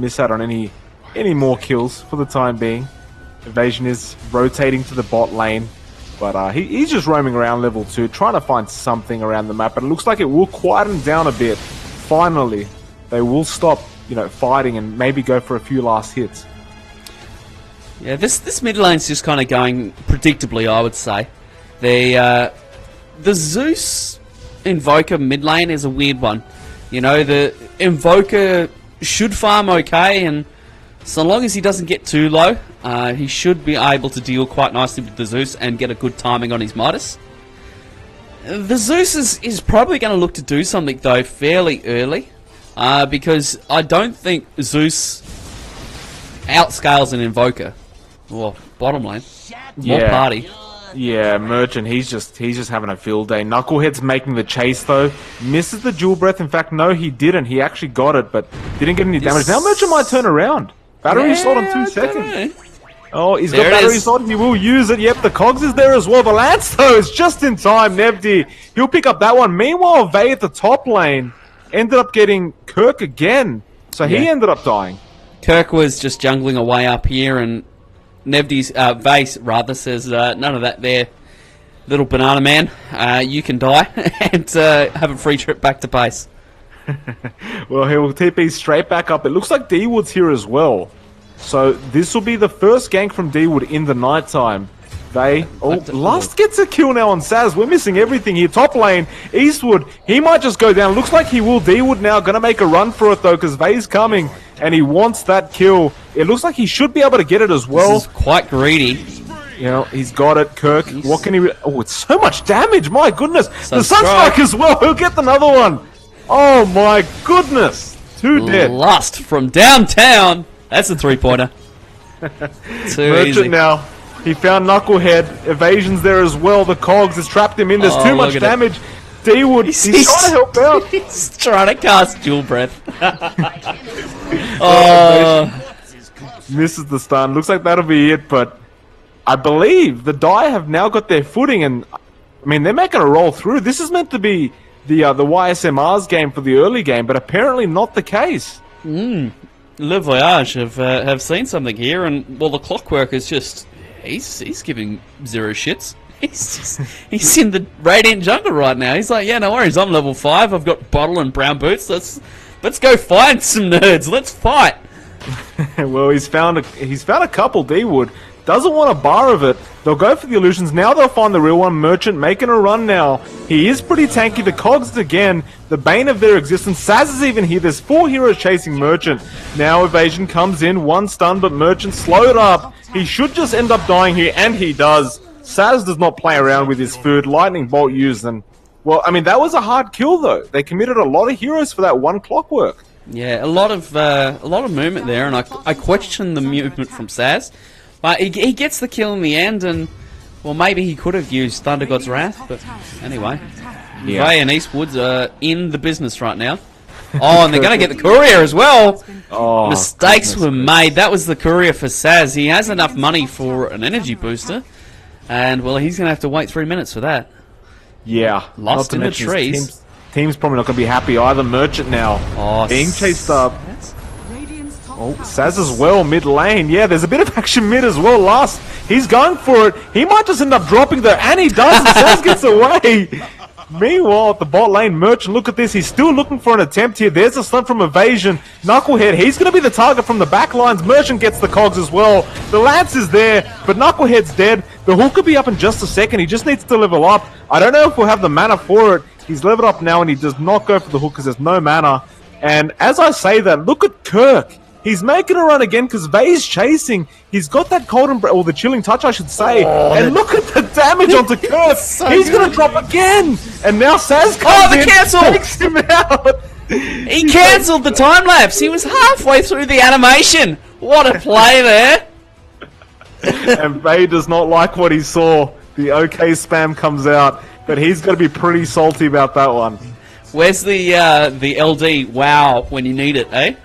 miss out on any more kills for the time being. Evasion is rotating to the bot lane, but he's just roaming around level 2, trying to find something around the map. But it looks like it will quieten down a bit. Finally, they will stop, fighting and maybe go for a few last hits. Yeah, this mid lane's just kind of going predictably, I would say. The Zeus Invoker mid lane is a weird one. The Invoker should farm okay, and so long as he doesn't get too low, he should be able to deal quite nicely with the Zeus and get a good timing on his Midas. The Zeus is probably going to look to do something, though, fairly early, because I don't think Zeus outscales an Invoker. Well, bottom lane. More party. Yeah, Merchant, he's just having a field day. Knucklehead's making the chase, though. Misses the dual breath. In fact, no, he didn't. He actually got it, but didn't get any damage. Now Merchant might turn around. Battery slot on 2 seconds. Oh, he's got battery slot. He will use it. Yep, the Cogs is there as well. The Lance, though, is just in time. Nevdi, he'll pick up that one. Meanwhile, Vey at the top lane ended up getting Kirk again. So he ended up dying. Kirk was just jungling away up here, and Nevdi's Vase rather says, none of that there, little banana man. You can die and have a free trip back to base. Well, he'll TP straight back up. It looks like D-Wood's here as well. So this will be the first gank from D-Wood in the nighttime. Lust gets a kill now on Saz. We're missing everything here. Top lane, Eastwood, he might just go down. Looks like he will. D-Wood now going to make a run for it, though, because Vey's coming, and he wants that kill. It looks like he should be able to get it as well. This is quite greedy. He's got it. Kirk, what can he... Oh, it's so much damage. My goodness. The Sunstrike as well. He'll get another one. Oh, my goodness. 2 dead. Lust from downtown. That's a 3-pointer. Too Merchant easy. now. He found Knucklehead. Evasion's there as well. The Cogs has trapped him in. There's too much damage. D-Wood, he's trying to help out. He's trying to cast dual breath. Misses the stun. Looks like that'll be it, but I believe the Die have now got their footing, and I mean, they're making a roll through. This is meant to be the YSMr's game for the early game, but apparently not the case. Le Voyage have seen something here, and well, the Clockwork is just he's giving zero shits. He's in the Radiant jungle right now. He's like, yeah, no worries, I'm level 5. I've got bottle and brown boots. Let's go find some nerds. Let's fight. Well, he's found a couple. D-Wood doesn't want a bar of it. They'll go for the illusions. Now they'll find the real one. Merchant making a run now. He is pretty tanky. The Cogs again, the bane of their existence. Saz is even here. There's 4 heroes chasing Merchant. Now Evasion comes in. 1 stun, but Merchant slowed up. He should just end up dying here, and he does. Saz does not play around with his food. Lightning Bolt used, and well, I mean, that was a hard kill though. They committed a lot of heroes for that 1 Clockwork. Yeah, a lot of movement there, and I question the movement from Saz. But he gets the kill in the end, and well, maybe he could have used Thunder God's Wrath, but anyway. Vey and Eastwoods are in the business right now. Oh, and they're going to get the courier as well. Oh, mistakes were made. That was the courier for Saz. He has enough money for an energy booster, and well, he's going to have to wait 3 minutes for that. Yeah, Lost in the trees. Team's probably not going to be happy either. Merchant now being chased up. Oh, Saz as well, mid lane. Yeah, there's a bit of action mid as well. Last, he's going for it. He might just end up dropping there, and he does, and Saz gets away. Meanwhile, at the bot lane, Merchant, look at this. He's still looking for an attempt here. There's a stun from Evasion. Knucklehead, he's going to be the target from the back lines. Merchant gets the Cogs as well. The Lance is there, but Knucklehead's dead. The hook could be up in just a second. He just needs to level up. I don't know if we'll have the mana for it. He's leveled up now, and he does not go for the hook because there's no mana. And as I say that, look at Kirk. He's making a run again because Vey's chasing. He's got that cold or the chilling touch, I should say. And look at the damage onto Kirk. He's going to drop again. And now Saz comes in, cancel! takes him out. He cancelled the time lapse. He was halfway through the animation. What a play there. And Vey does not like what he saw. The OK spam comes out, but he's going to be pretty salty about that one. Where's the LD wow when you need it, eh?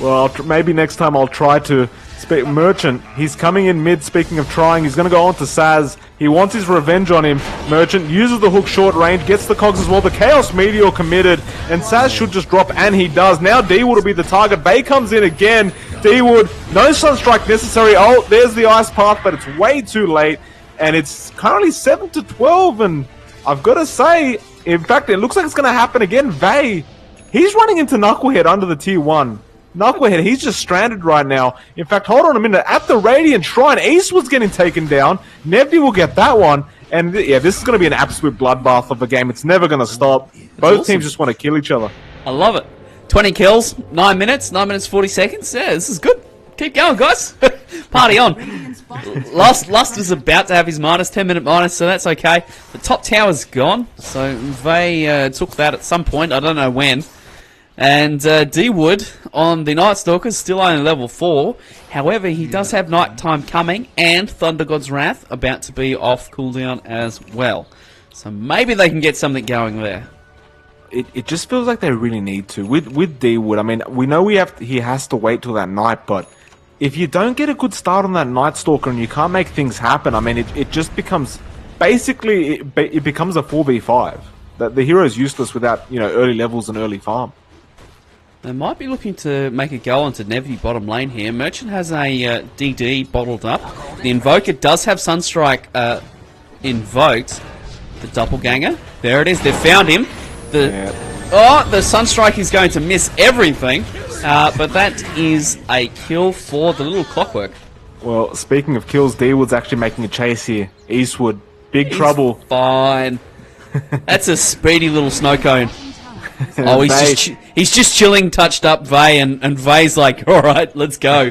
Well, maybe next time I'll try to speak. Merchant, he's coming in mid. Speaking of trying, he's going to go on to Saz. He wants his revenge on him. Merchant uses the hook short range, gets the cogs as well. The Chaos Meteor committed, and Saz should just drop, and he does. Now D-Wood will be the target. Bay comes in again. D-Wood, no Sunstrike necessary. Oh, there's the Ice Path, but it's way too late. And it's currently 7-12, and I've got to say, in fact, it looks like it's going to happen again. Vay, he's running into Knucklehead under the tier 1. Knucklehead, he's just stranded right now. In fact, hold on a minute. At the Radiant Shrine, Eastwood's getting taken down. Nevdi will get that one. And yeah, this is going to be an absolute bloodbath of a game. It's never going to stop. Both teams just want to kill each other. I love it. 20 kills, 9 minutes, 9 minutes 40 seconds. Yeah, this is good. Keep going, guys. Party on. Lust is about to have his minus, 10-minute minus, so that's okay. The top tower's gone, so they took that at some point. I don't know when. And D-Wood on the Night Stalker is still only level 4. However, he does have Nighttime coming and Thunder God's Wrath about to be off cooldown as well. So maybe they can get something going there. It just feels like they really need to. With D-Wood, I mean, we know he has to wait till that night, but if you don't get a good start on that Night Stalker and you can't make things happen, I mean, it just becomes... Basically, it becomes a 4v5. The hero is useless without, early levels and early farm. They might be looking to make a go onto Nevi bottom lane here. Merchant has a DD bottled up. The Invoker does have Sunstrike invoked. The Doppelganger. There it is. They've found him. The Sunstrike is going to miss everything. But that is a kill for the little Clockwork. Well, speaking of kills, D-Wood's actually making a chase here. Eastwood. Big trouble. Fine. That's a speedy little snow cone. Oh, he's just chilling, touched up Vay, and Vay's like, alright, let's go.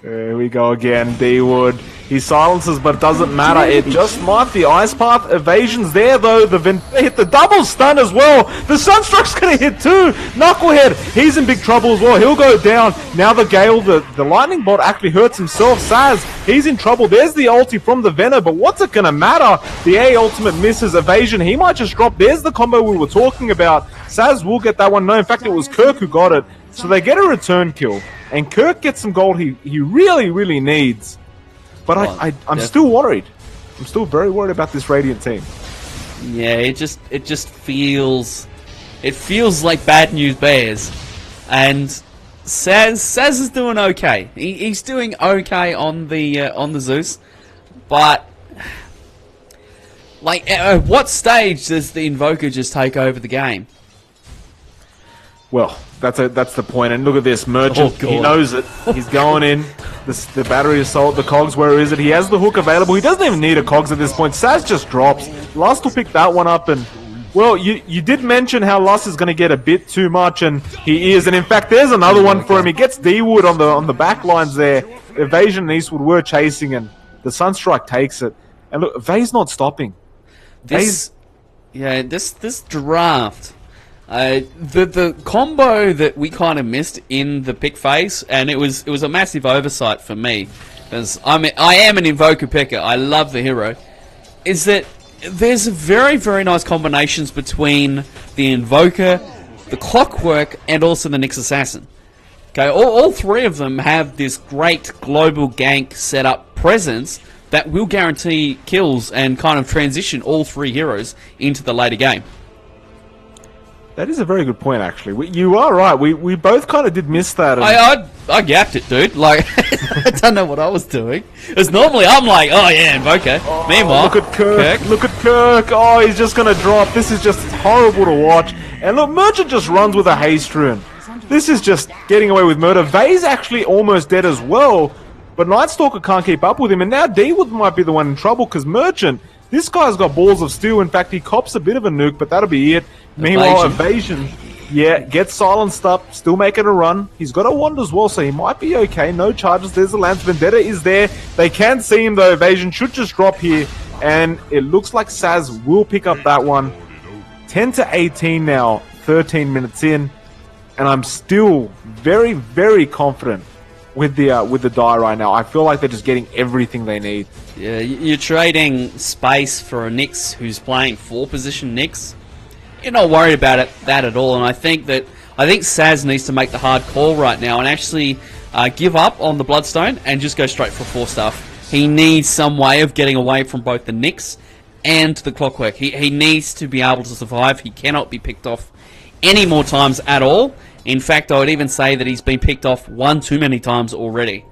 There we go again, D-Wood. He silences, but it doesn't matter. It just might. The Ice Path evasion's there, though. The Vendetta hit the double stun as well. The Sunstrike's going to hit too. Knucklehead, he's in big trouble as well. He'll go down. Now the Gale, the Lightning Bolt actually hurts himself. Saz, he's in trouble. There's the ulti from the Venom, but what's it going to matter? The A ultimate misses evasion. He might just drop. There's the combo we were talking about. Saz will get that one. No, in fact, it was Kirk who got it. So they get a return kill. And Kirk gets some gold he really, really needs. But I'm still worried. I'm still very worried about this Radiant team. Yeah, it just feels... It feels like bad news bears. And Saz is doing okay. He's doing okay on the Zeus. But... Like, at what stage does the Invoker just take over the game? Well, that's the point. And look at this, Merchant. He knows it. He's going in. The battery assault, the cogs. Where is it? He has the hook available. He doesn't even need a cogs at this point. Saz just drops. Lust will pick that one up. And well, you did mention how Lust is going to get a bit too much, and he is. And in fact, there's another one for him. He gets D-Wood on the back lines there. Evasion and Eastwood were chasing, and the Sunstrike takes it. And look, Vay's not stopping. This draft. The combo that we kind of missed in the pick phase, and it was a massive oversight for me, because I am an Invoker picker. I love the hero. Is that there's very, very nice combinations between the Invoker, the Clockwork, and also the Nyx Assassin. Okay, all three of them have this great global gank setup presence that will guarantee kills and kind of transition all three heroes into the later game. That is a very good point, actually. You are right. We both kind of did miss that. I gapped it, dude. Like, I don't know what I was doing. Because normally I'm like, oh yeah, Invoker. Meanwhile, look at Kirk. Look at Kirk. Oh, he's just going to drop. This is just horrible to watch. And look, Merchant just runs with a haste rune. This is just getting away with murder. Vay's actually almost dead as well. But Nightstalker can't keep up with him. And now D-Wood might be the one in trouble, because Merchant, this guy's got balls of steel. In fact, he cops a bit of a nuke, but that'll be it. Meanwhile, Evasion, yeah, gets silenced up, still making a run. He's got a wand as well, so he might be okay. No charges. There's the Lance. Vendetta is there. They can see him, though. Evasion should just drop here. And it looks like Saz will pick up that one. 10-18 now, 13 minutes in. And I'm still very, very confident with the die right now. I feel like they're just getting everything they need. Yeah, you're trading space for a Nyx who's playing 4-position Nyx. You're not worried about that at all, and I think Saz needs to make the hard call right now and actually give up on the Bloodstone and just go straight for 4 stuff. he needs some way of getting away from both the Nyx and the Clockwork. He needs to be able to survive. He cannot be picked off any more times at all. In fact, I would even say that he's been picked off one too many times already.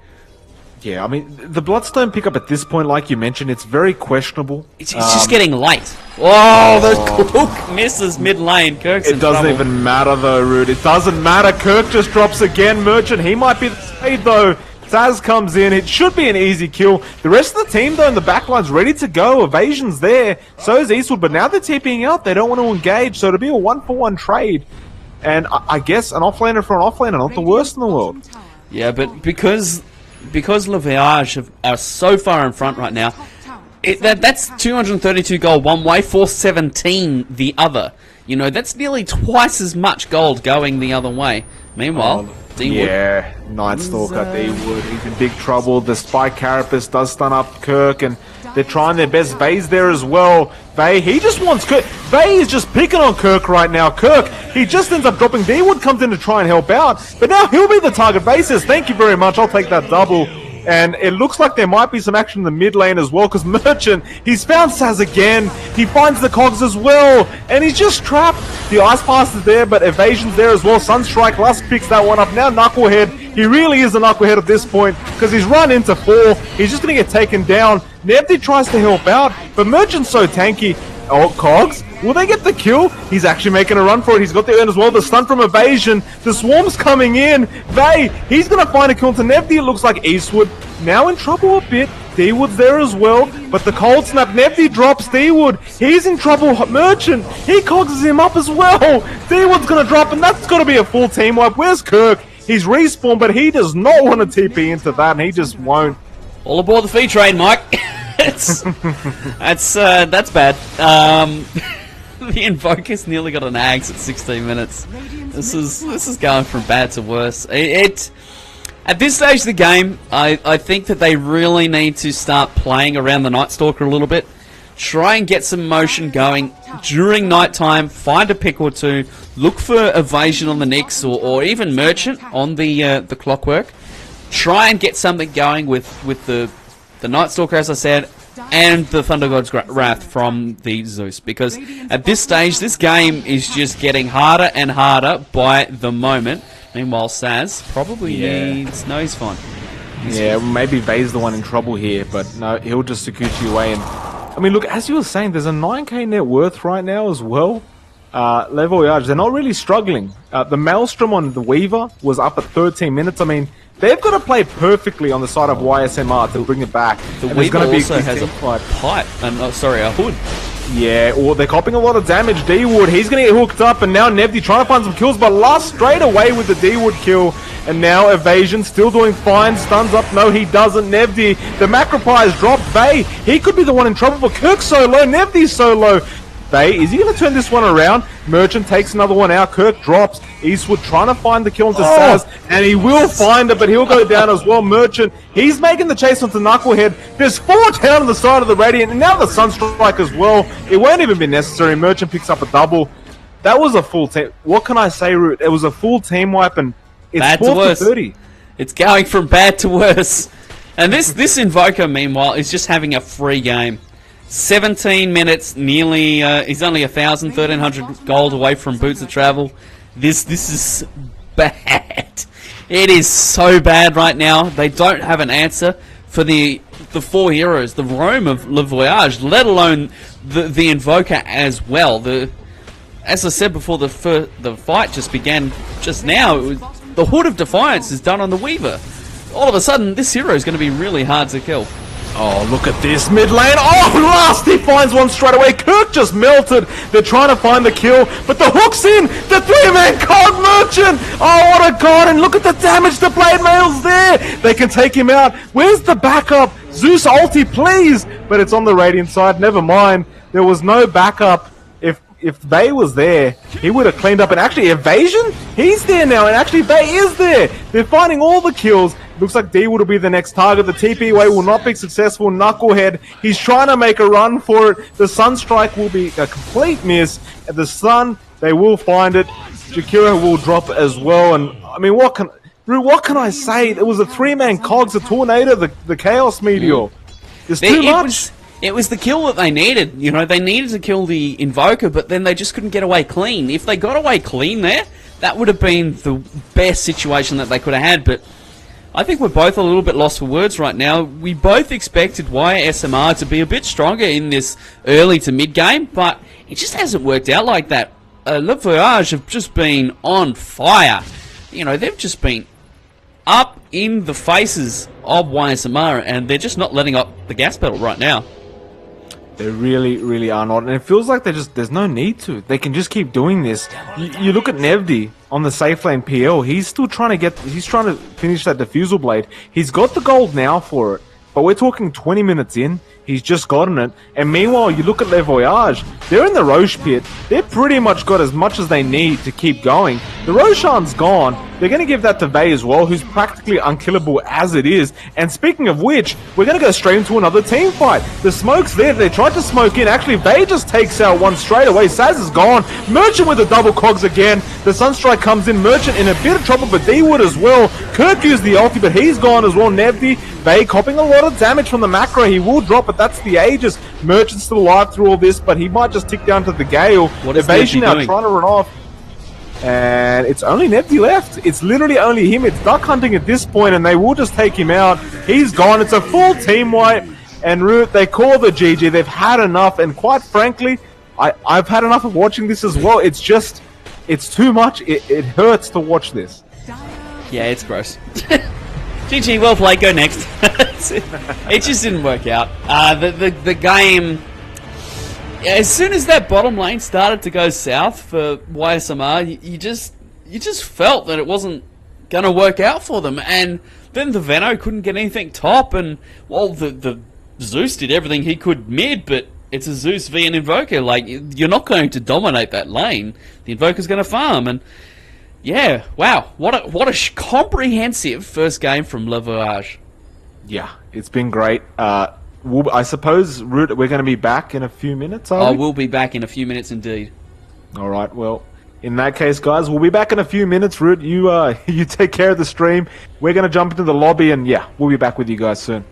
Yeah, I mean, the Bloodstone pickup at this point, like you mentioned, it's very questionable. It's just getting late. Oh, the Cook misses mid lane. Kirk's in doesn't trouble. even matter, though, Rude. It doesn't matter. Kirk just drops again. Merchant, he might be the fade, though. Saz comes in. It should be an easy kill. The rest of the team, though, in the backline's ready to go. Evasion's there. So is Eastwood, but now they're TPing out. They don't want to engage, so it'll be a 1-for-1 trade. And I guess an offlaner for an offlaner, not the worst in the world. Yeah, but because Le Voyage are so far in front right now, that's 232 gold one way, 417 the other. You know, that's nearly twice as much gold going the other way. Meanwhile, D-Wood. Yeah, Nightstalker, D-Wood, he's in big trouble. The Spike Carapace does stun up Kirk, and they're trying their best. Vay's there as well. Vay, he just wants Kirk. Vay is just picking on Kirk right now. Kirk, he just ends up dropping. D-Wood comes in to try and help out, but now he'll be the target. Vay says, thank you very much, I'll take that double. And it looks like there might be some action in the mid lane as well, because Merchant, he's found Saz again. He finds the cogs as well, and he's just trapped. The Ice Pass is there, but Evasion's there as well. Sunstrike, Lusk picks that one up. Now Knucklehead, he really is a Knucklehead at this point, because he's run into 4. He's just going to get taken down. Nevdi tries to help out, but Merchant's so tanky. Oh, Cogs, will they get the kill? He's actually making a run for it. He's got the urn as well. The stun from Evasion. The swarm's coming in. Vay, he's going to find a kill to Nevdi. It looks like Eastwood now in trouble a bit. D-Wood's there as well, but the cold snap. Nevdi drops D-Wood. He's in trouble. Merchant, he cogses him up as well. D-Wood's going to drop, and that's got to be a full team wipe. Where's Kirk? He's respawned, but he does not want to TP into that, and he just won't. All aboard the fee train, Mike. that's bad. The Invoker's nearly got an Ags at 16 minutes. This is going from bad to worse. At this stage of the game, I think that they really need to start playing around the Nightstalker a little bit. Try and get some motion going during nighttime. Find a pick or two. Look for Evasion on the Nyx or even Merchant on the Clockwork. Try and get something going with the Nightstalker, as I said, and the Thunder God's Wrath from the Zeus. Because at this stage, this game is just getting harder and harder by the moment. Meanwhile, Saz probably needs... No, he's fine. Yeah, maybe Vay's the one in trouble here, but no, he'll just Sakuchi away. And I mean, look, as you were saying, there's a 9k net worth right now as well. Le Voyage, they're not really struggling. The Maelstrom on the Weaver was up at 13 minutes. I mean, they've got to play perfectly on the side of YSMr to bring it back. The Weaver also has a pipe, and a hood. Yeah, or they're copping a lot of damage. D-Wood, he's going to get hooked up, and now Nevdi trying to find some kills, but Lust straight away with the D-Wood kill. And now Evasion still doing fine, stuns up, no he doesn't. Nevdi, the Macropie has dropped. Vay, he could be the one in trouble, but Kirk's so low, Nevdi's so low. Vay, is he going to turn this one around? Merchant takes another one out, Kirk drops. Eastwood trying to find the kill into Saz, and he will find it, but he'll go down as well. Merchant, he's making the chase onto Knucklehead. There's 4 down on the side of the Radiant, and now the Sunstrike as well. It won't even be necessary. Merchant picks up a double. That was a full team. What can I say, Root? It was a full team wipe, and it's bad 4 to worse. 30. It's going from bad to worse. And this Invoker, meanwhile, is just having a free game. 17 minutes, nearly, he's only 1,300 gold away from Boots of Travel. This is bad. It is so bad right now. They don't have an answer for the 4 heroes, the Rome of Le Voyage, let alone the Invoker as well. As I said before, the fight just began just now. The Hood of Defiance is done on the Weaver. All of a sudden, this hero is going to be really hard to kill. Oh, look at this mid lane. Oh, Last, he finds one straight away. Kirk just melted. They're trying to find the kill, but the hook's in. The 3-man Cog Merchant. Oh, what a god. And look at the damage the Blade Mail's there. They can take him out. Where's the backup? Zeus ulti, please. But it's on the Radiant side. Never mind. There was no backup. If Vay was there, he would have cleaned up. And actually, Evasion, he's there now. And actually, Vay is there. They're finding all the kills. Looks like D will be the next target. The TP way will not be successful. Knucklehead, he's trying to make a run for it. The Sunstrike will be a complete miss. At the Sun, they will find it. Jakira will drop as well. And I mean, what can I say? It was a 3-man Cogs, a Tornado, the Chaos Meteor. There's too much. It was the kill that they needed. You know, they needed to kill the Invoker, but then they just couldn't get away clean. If they got away clean there, that would have been the best situation that they could have had, but I think we're both a little bit lost for words right now. We both expected YSMr to be a bit stronger in this early to mid game, but it just hasn't worked out like that. Le Voyage have just been on fire. You know, they've just been up in the faces of YSMr, and they're just not letting up the gas pedal right now. They really, really are not, and it feels like there's no need to. They can just keep doing this. You look at Nevdi on the safe lane PL. He's still trying to finish that diffusal blade. He's got the gold now for it, but we're talking 20 minutes in. He's just gotten it, and meanwhile, you look at Le Voyage. They're in the Roche pit. They've pretty much got as much as they need to keep going. The Roshan's gone. They're going to give that to Vey as well, who's practically unkillable as it is. And speaking of which, we're going to go straight into another team fight. The smoke's there. They tried to smoke in. Actually, Vey just takes out one straight away. Saz is gone. Merchant with the double cogs again. The Sunstrike comes in. Merchant in a bit of trouble, but D would as well. Kirk used the ulti, but he's gone as well. Nevdi, Vey copping a lot of damage from the macro. He will drop, but that's the Aegis. Merchant's still alive through all this, but he might just tick down to the Gale. What is Nevdi now doing? Trying to run off. And it's only Nevdi left. It's literally only him. It's duck hunting at this point, and they will just take him out. He's gone. It's a full team wipe. And Root, they call the GG. They've had enough. And quite frankly, I've had enough of watching this as well. It's just, it's too much. It hurts to watch this. Yeah, it's gross. GG, well played. Go next. It just didn't work out. The game. As soon as that bottom lane started to go south for YSMr, you just felt that it wasn't going to work out for them. And then the Veno couldn't get anything top, and, well, the Zeus did everything he could mid, but it's a Zeus v an Invoker. Like, you're not going to dominate that lane. The Invoker's going to farm, and yeah, wow, what a comprehensive first game from Le Voyage. Yeah, it's been great. I suppose, Root, we're going to be back in a few minutes, are we? We'll be back in a few minutes indeed. All right, well, in that case, guys, we'll be back in a few minutes. Root, you take care of the stream. We're going to jump into the lobby, and yeah, we'll be back with you guys soon.